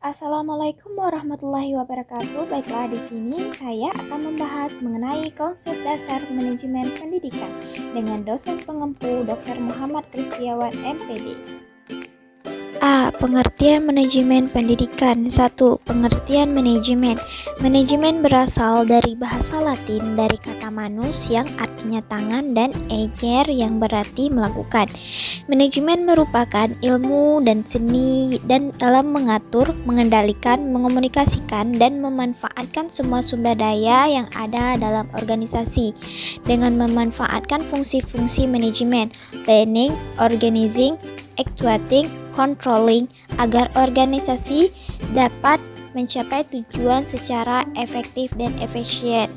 Assalamualaikum warahmatullahi wabarakatuh. Baiklah, di sini saya akan membahas mengenai konsep dasar manajemen pendidikan dengan dosen pengempu Dr. Muhammad Kristiawan MPD. A. Pengertian manajemen pendidikan. 1. Pengertian manajemen. Manajemen berasal dari bahasa Latin dari kata manus yang artinya tangan dan eger yang berarti melakukan. Manajemen merupakan ilmu dan seni dan dalam mengatur, mengendalikan, mengomunikasikan, dan memanfaatkan semua sumber daya yang ada dalam organisasi dengan memanfaatkan fungsi-fungsi manajemen, planning, organizing, actuating, controlling agar organisasi dapat mencapai tujuan secara efektif dan efisien.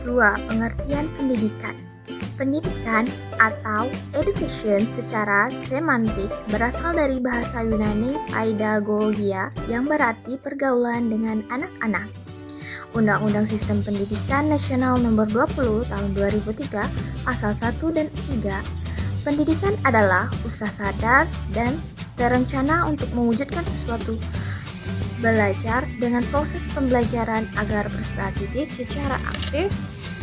2. Pengertian pendidikan. Pendidikan atau education secara semantik berasal dari bahasa Yunani paidagogia yang berarti pergaulan dengan anak-anak. Undang-Undang Sistem Pendidikan Nasional Nomor 20 Tahun 2003 Pasal 1 dan 3. Pendidikan adalah usaha sadar dan terencana untuk mewujudkan sesuatu. Belajar dengan proses pembelajaran agar berstrategi secara aktif,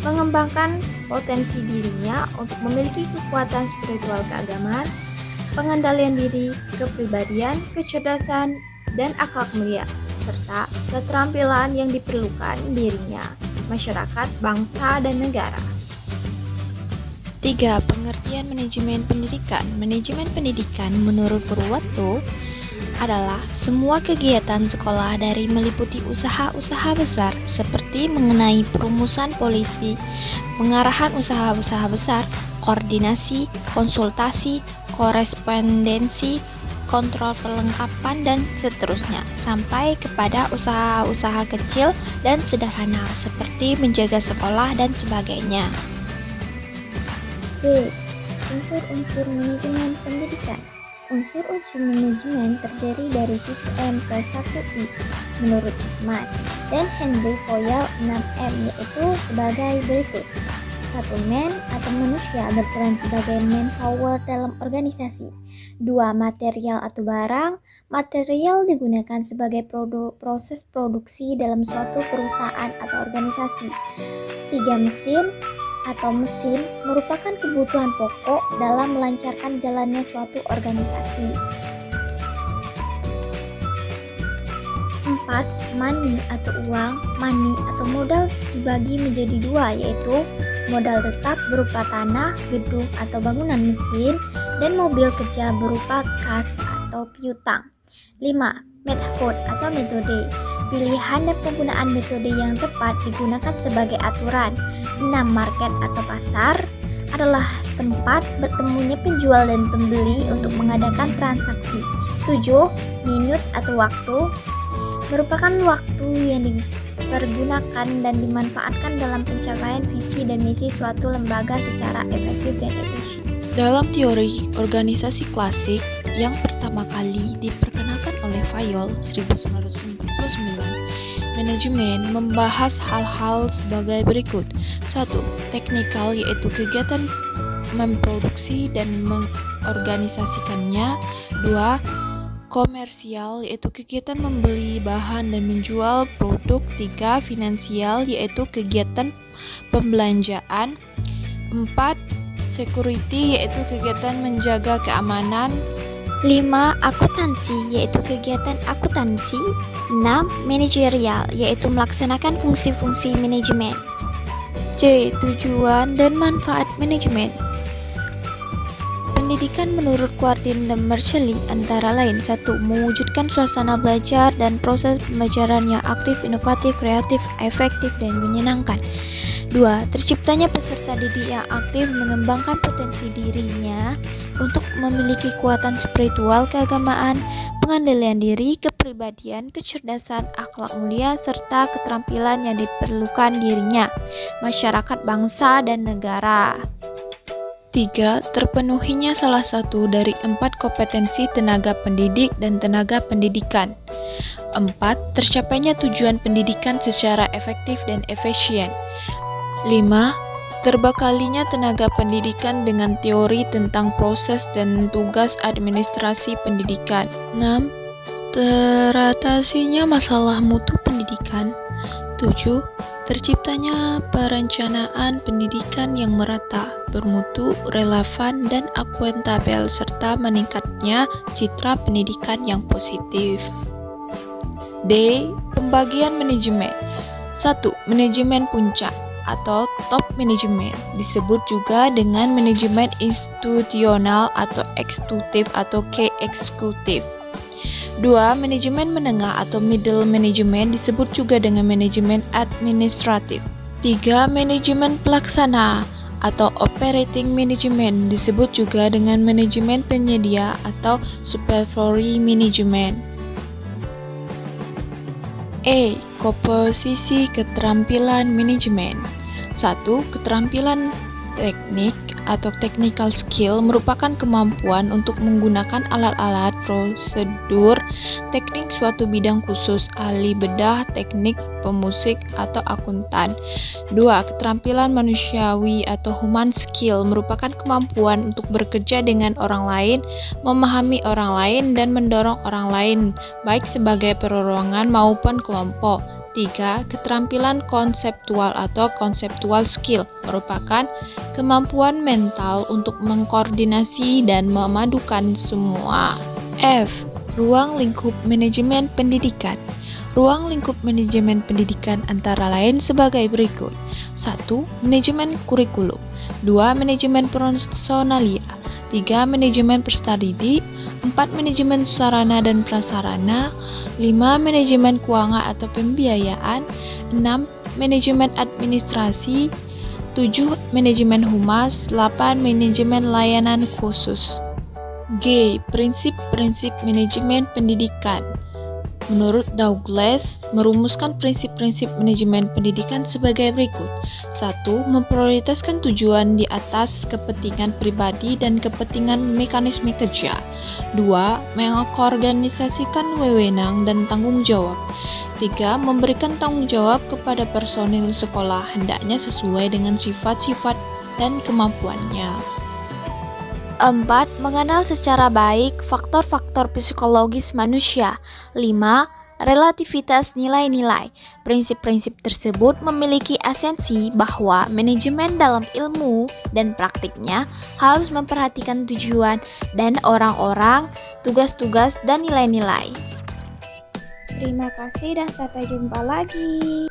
mengembangkan potensi dirinya untuk memiliki kekuatan spiritual keagamaan, pengendalian diri, kepribadian, kecerdasan, dan akhlak mulia, serta keterampilan yang diperlukan dirinya, masyarakat, bangsa, dan negara. 3. Pengertian manajemen pendidikan. Manajemen pendidikan menurut Purwoto adalah semua kegiatan sekolah dari meliputi usaha-usaha besar seperti mengenai perumusan polisi, pengarahan usaha-usaha besar, koordinasi, konsultasi, korespondensi, kontrol perlengkapan, dan seterusnya, sampai kepada usaha-usaha kecil dan sederhana seperti menjaga sekolah dan sebagainya. B. Unsur-unsur manajemen pendidikan. Unsur-unsur manajemen terdiri dari 6M plus 1I menurut Usman dan Henry Foyle 6M, yaitu sebagai berikut. 1. Man atau manusia berperan sebagai manpower dalam organisasi. 2. Material atau barang. Material digunakan sebagai proses produksi dalam suatu perusahaan atau organisasi. 3. Mesin atau mesin merupakan kebutuhan pokok dalam melancarkan jalannya suatu organisasi. 4. Money atau uang. Money atau modal dibagi menjadi dua, yaitu modal tetap berupa tanah, gedung atau bangunan, mesin, dan mobil kerja berupa kas atau piutang. 5. Method atau metode. Pilihan dan penggunaan metode yang tepat digunakan sebagai aturan. 6. Market atau pasar adalah tempat bertemunya penjual dan pembeli untuk mengadakan transaksi. 7. Minute atau waktu merupakan waktu yang dipergunakan dan dimanfaatkan dalam pencapaian visi dan misi suatu lembaga secara efektif dan efisien. Dalam teori organisasi klasik yang pertama kali diperkenalkan oleh Fayol 1949, manajemen membahas hal-hal sebagai berikut. 1. Teknikal, yaitu kegiatan memproduksi dan mengorganisasikannya. 2. Komersial, yaitu kegiatan membeli bahan dan menjual produk. 3. Finansial, yaitu kegiatan pembelanjaan. 4. Security, yaitu kegiatan menjaga keamanan. 5. Akuntansi, yaitu kegiatan akuntansi. 6. Manajerial, yaitu melaksanakan fungsi-fungsi manajemen. C. Tujuan dan manfaat manajemen. Pendidikan menurut Guardian dan Marcelli antara lain: 1. Mewujudkan suasana belajar dan proses pembelajaran yang aktif, inovatif, kreatif, efektif, dan menyenangkan. 2. Terciptanya peserta didik yang aktif mengembangkan potensi dirinya untuk memiliki kekuatan spiritual keagamaan, pengendalian diri, kepribadian, kecerdasan, akhlak mulia, serta keterampilan yang diperlukan dirinya, masyarakat, bangsa, dan negara. 3. Terpenuhinya salah satu dari 4 kompetensi tenaga pendidik dan tenaga pendidikan. 4. Tercapainya tujuan pendidikan secara efektif dan efisien. 5. Terbekalinya tenaga pendidikan dengan teori tentang proses dan tugas administrasi pendidikan. 6. Teratasinya masalah mutu pendidikan. 7. Terciptanya perencanaan pendidikan yang merata, bermutu, relevan, dan akuntabel, serta meningkatnya citra pendidikan yang positif. D. Pembagian manajemen. 1. Manajemen puncak atau top management, disebut juga dengan manajemen institusional atau eksekutif atau K-eksekutif. 2. Manajemen menengah atau middle management, disebut juga dengan manajemen administratif. 3. Manajemen pelaksana atau operating management, disebut juga dengan manajemen penyedia atau supervisory management. E. Komposisi keterampilan manajemen. 1. Keterampilan teknik atau technical skill merupakan kemampuan untuk menggunakan alat-alat, prosedur, teknik suatu bidang khusus, ahli bedah, teknik, pemusik, atau akuntan. 2. Keterampilan manusiawi atau human skill merupakan kemampuan untuk bekerja dengan orang lain, memahami orang lain, dan mendorong orang lain, baik sebagai perorangan maupun kelompok. 3. Keterampilan konseptual atau conceptual skill merupakan kemampuan mental untuk mengkoordinasi dan memadukan semua. F. Ruang lingkup manajemen pendidikan. Ruang lingkup manajemen pendidikan antara lain sebagai berikut. 1. Manajemen kurikulum. 2. Manajemen personalia. 3. Manajemen peserta didik. 4. Manajemen sarana dan prasarana. 5. Manajemen keuangan atau pembiayaan. 6. Manajemen administrasi. 7. Manajemen humas. 8. Manajemen layanan khusus. G. Prinsip-prinsip manajemen pendidikan. Menurut Douglas, merumuskan prinsip-prinsip manajemen pendidikan sebagai berikut. 1. Memprioritaskan tujuan di atas kepentingan pribadi dan kepentingan mekanisme kerja. 2. Mengorganisasikan wewenang dan tanggung jawab. 3. Memberikan tanggung jawab kepada personil sekolah, hendaknya sesuai dengan sifat-sifat dan kemampuannya. 4. Mengenal secara baik faktor-faktor psikologis manusia. 5. Relativitas nilai-nilai. Prinsip-prinsip tersebut memiliki esensi bahwa manajemen dalam ilmu dan praktiknya harus memperhatikan tujuan dan orang-orang, tugas-tugas, dan nilai-nilai. Terima kasih dan sampai jumpa lagi.